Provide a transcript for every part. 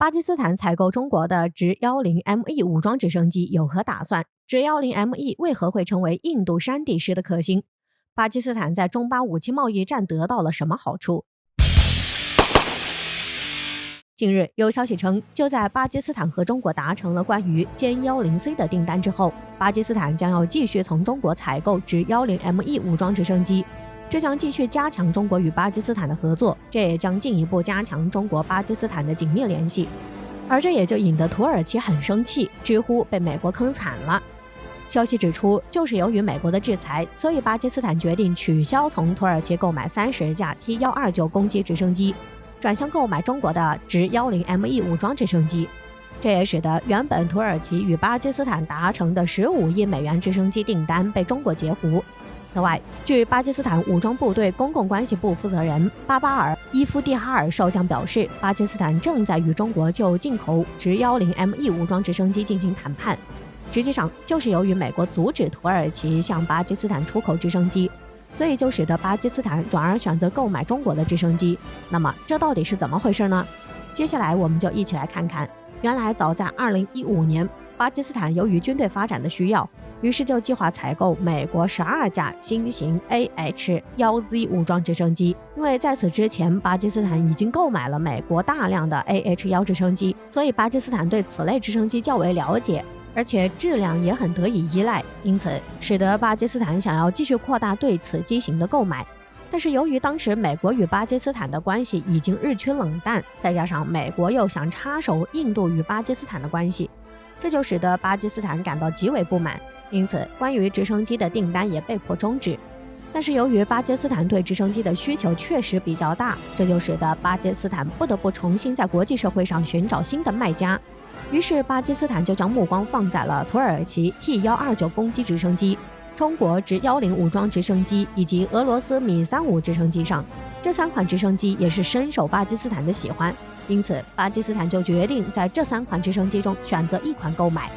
巴基斯坦采购中国的直 10ME 武装直升机有何打算？直 10ME 为何会成为印度山地师的克星？巴基斯坦在中巴武器贸易战得到了什么好处？近日有消息称，就在巴基斯坦和中国达成了关于歼 10C 的订单之后，巴基斯坦将要继续从中国采购直 10ME 武装直升机，这将继续加强中国与巴基斯坦的合作，这也将进一步加强中国巴基斯坦的紧密联系。而这也就引得土耳其很生气，直呼被美国坑惨了。消息指出，就是由于美国的制裁，所以巴基斯坦决定取消从土耳其购买30架 T129攻击直升机，转向购买中国的直 10ME 武装直升机。这也使得原本土耳其与巴基斯坦达成的15亿美元直升机订单被中国截胡。此外，据巴基斯坦武装部队公共关系部负责人巴巴尔·伊夫蒂哈尔少将表示，巴基斯坦正在与中国就进口直 10ME 武装直升机进行谈判。实际上，就是由于美国阻止土耳其向巴基斯坦出口直升机，所以就使得巴基斯坦转而选择购买中国的直升机。那么，这到底是怎么回事呢？接下来我们就一起来看看。原来早在2015年，巴基斯坦由于军队发展的需要，于是就计划采购美国12架新型 AH-1Z 武装直升机。因为在此之前，巴基斯坦已经购买了美国大量的 AH-1直升机，所以巴基斯坦对此类直升机较为了解，而且质量也很得以依赖，因此使得巴基斯坦想要继续扩大对此机型的购买。但是由于当时美国与巴基斯坦的关系已经日趋冷淡，再加上美国又想插手印度与巴基斯坦的关系，这就使得巴基斯坦感到极为不满，因此关于直升机的订单也被迫终止。但是由于巴基斯坦对直升机的需求确实比较大，这就使得巴基斯坦不得不重新在国际社会上寻找新的卖家。于是巴基斯坦就将目光放在了土耳其 T129攻击直升机、中国直10武装直升机以及俄罗斯米35直升机上。这3款直升机也是深受巴基斯坦的喜欢，因此巴基斯坦就决定在这3款直升机中选择一款购买。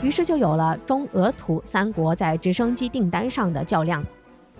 于是就有了中俄土3国在直升机订单上的较量。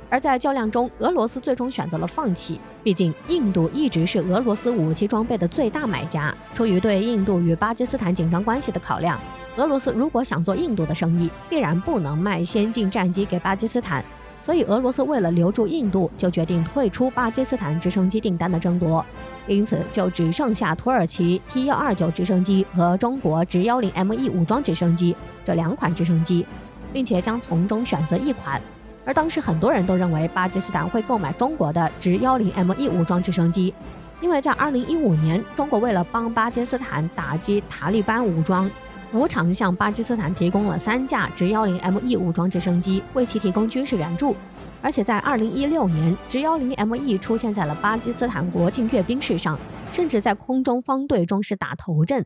而在较量中，俄罗斯最终选择了放弃，毕竟印度一直是俄罗斯武器装备的最大买家。出于对印度与巴基斯坦紧张关系的考量，俄罗斯如果想做印度的生意，必然不能卖先进战机给巴基斯坦，所以俄罗斯为了留住印度，就决定退出巴基斯坦直升机订单的争夺。因此就只剩下土耳其 T129直升机和中国直 10ME 武装直升机这2款直升机，并且将从中选择一款。而当时很多人都认为巴基斯坦会购买中国的直 10ME 武装直升机，因为在2015年，中国为了帮巴基斯坦打击塔利班武装，无偿向巴基斯坦提供了3架直 10ME 武装直升机，为其提供军事援助。而且在2016年，直 10ME 出现在了巴基斯坦国庆阅兵式上，甚至在空中方队中是打头阵。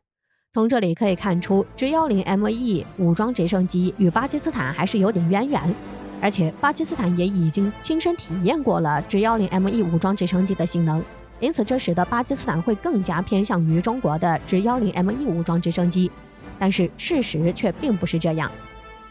从这里可以看出，直 10ME 武装直升机与巴基斯坦还是有点渊源。而且巴基斯坦也已经亲身体验过了直 10ME 武装直升机的性能，因此这使得巴基斯坦会更加偏向于中国的直 10ME 武装直升机。但是事实却并不是这样，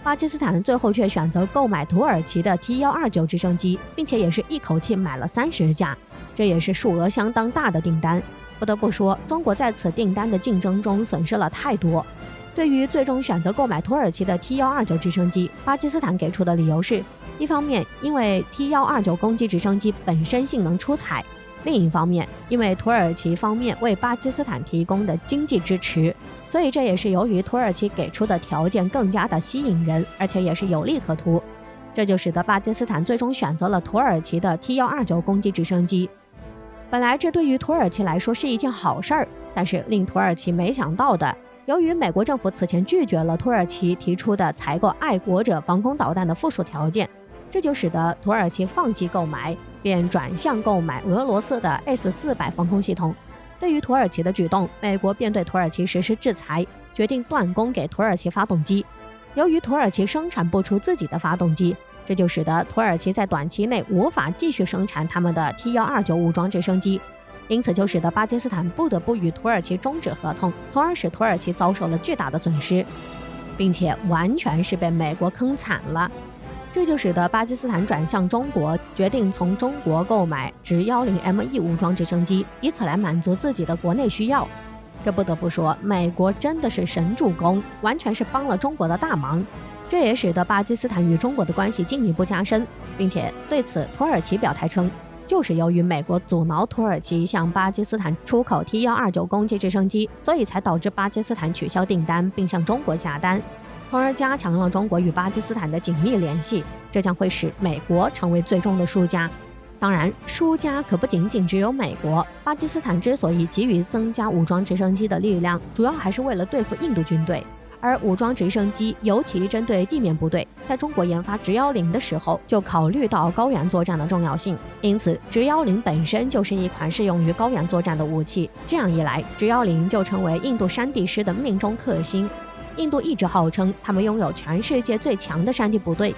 巴基斯坦最后却选择购买土耳其的 T129直升机，并且也是一口气买了30架，这也是数额相当大的订单。不得不说，中国在此订单的竞争中损失了太多。对于最终选择购买土耳其的 T129直升机，巴基斯坦给出的理由是，一方面因为 T129攻击直升机本身性能出彩，另一方面因为土耳其方面为巴基斯坦提供的经济支持，所以这也是由于土耳其给出的条件更加的吸引人，而且也是有利可图，这就使得巴基斯坦最终选择了土耳其的 T129攻击直升机。本来这对于土耳其来说是一件好事儿，但是令土耳其没想到的，由于美国政府此前拒绝了土耳其提出的采购爱国者防空导弹的附属条件，这就使得土耳其放弃购买，便转向购买俄罗斯的 S-400防空系统。对于土耳其的举动，美国便对土耳其实施制裁，决定断供给土耳其发动机。由于土耳其生产不出自己的发动机，这就使得土耳其在短期内无法继续生产他们的 T129武装直升机，因此就使得巴基斯坦不得不与土耳其终止合同，从而使土耳其遭受了巨大的损失，并且完全是被美国坑惨了。这就使得巴基斯坦转向中国，决定从中国购买直 10ME 武装直升机，以此来满足自己的国内需要。这不得不说，美国真的是神助攻，完全是帮了中国的大忙。这也使得巴基斯坦与中国的关系进一步加深，并且对此土耳其表态称，就是由于美国阻挠土耳其向巴基斯坦出口 T-129攻击直升机，所以才导致巴基斯坦取消订单并向中国下单，从而加强了中国与巴基斯坦的紧密联系，这将会使美国成为最终的输家。当然，输家可不仅仅只有美国。巴基斯坦之所以急于增加武装直升机的力量，主要还是为了对付印度军队。而武装直升机尤其针对地面部队，在中国研发直10的时候就考虑到高原作战的重要性，因此直10本身就是一款适用于高原作战的武器。这样一来，直10就成为印度山地师的命中克星。印度一直号称他们拥有全世界最强的山地部队。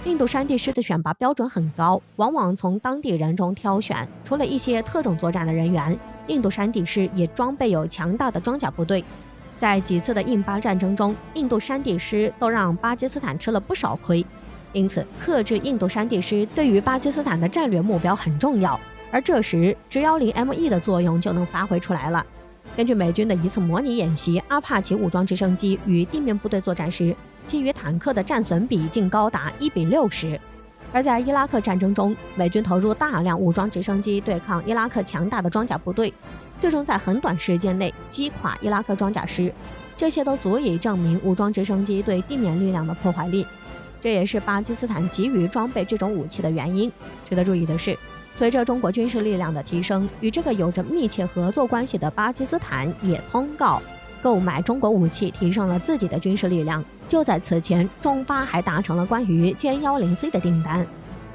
印度山地师的选拔标准很高，往往从当地人中挑选，除了一些特种作战的人员，印度山地师也装备有强大的装甲部队。在几次的印巴战争中，印度山地师都让巴基斯坦吃了不少亏，因此克制印度山地师对于巴基斯坦的战略目标很重要。而这时直10ME 的作用就能发挥出来了。根据美军的一次模拟演习，阿帕奇武装直升机与地面部队作战时，其与坦克的战损比竟高达1:60。而在伊拉克战争中，美军投入大量武装直升机对抗伊拉克强大的装甲部队，最终在很短时间内击垮伊拉克装甲师，这些都足以证明武装直升机对地面力量的破坏力。这也是巴基斯坦急于装备这种武器的原因。值得注意的是，随着中国军事力量的提升，与这个有着密切合作关系的巴基斯坦也通告购买中国武器，提升了自己的军事力量。就在此前，中巴还达成了关于歼10C的订单。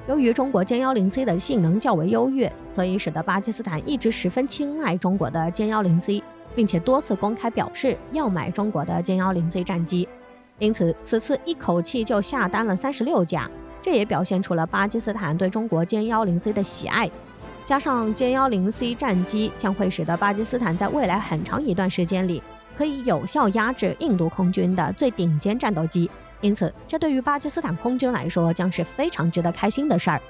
由于中国歼10C的性能较为优越，所以使得巴基斯坦一直十分青睐中国的歼10C，并且多次公开表示要买中国的歼10C战机。因此，此次一口气就下单了36架，这也表现出了巴基斯坦对中国歼10C的喜爱。加上歼10C战机将会使得巴基斯坦在未来很长一段时间里可以有效压制印度空军的最顶尖战斗机，因此这对于巴基斯坦空军来说将是非常值得开心的事儿。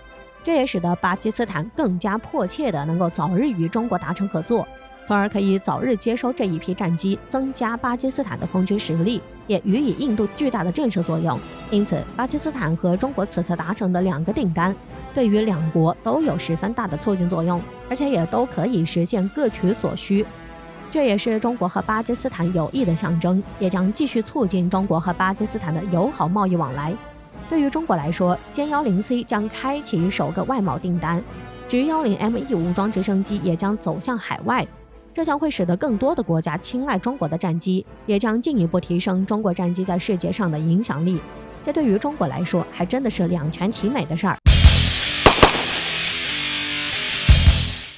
这也使得巴基斯坦更加迫切的能够早日与中国达成合作，从而可以早日接收这一批战机，增加巴基斯坦的空军实力，也予以印度巨大的震慑作用。因此，巴基斯坦和中国此次达成的2个订单，对于两国都有十分大的促进作用，而且也都可以实现各取所需。这也是中国和巴基斯坦友谊的象征，也将继续促进中国和巴基斯坦的友好贸易往来。对于中国来说，歼10C将开启首个外贸订单，直10ME武装直升机也将走向海外，这将会使得更多的国家青睐中国的战机，也将进一步提升中国战机在世界上的影响力。这对于中国来说，还真的是两全其美的事儿。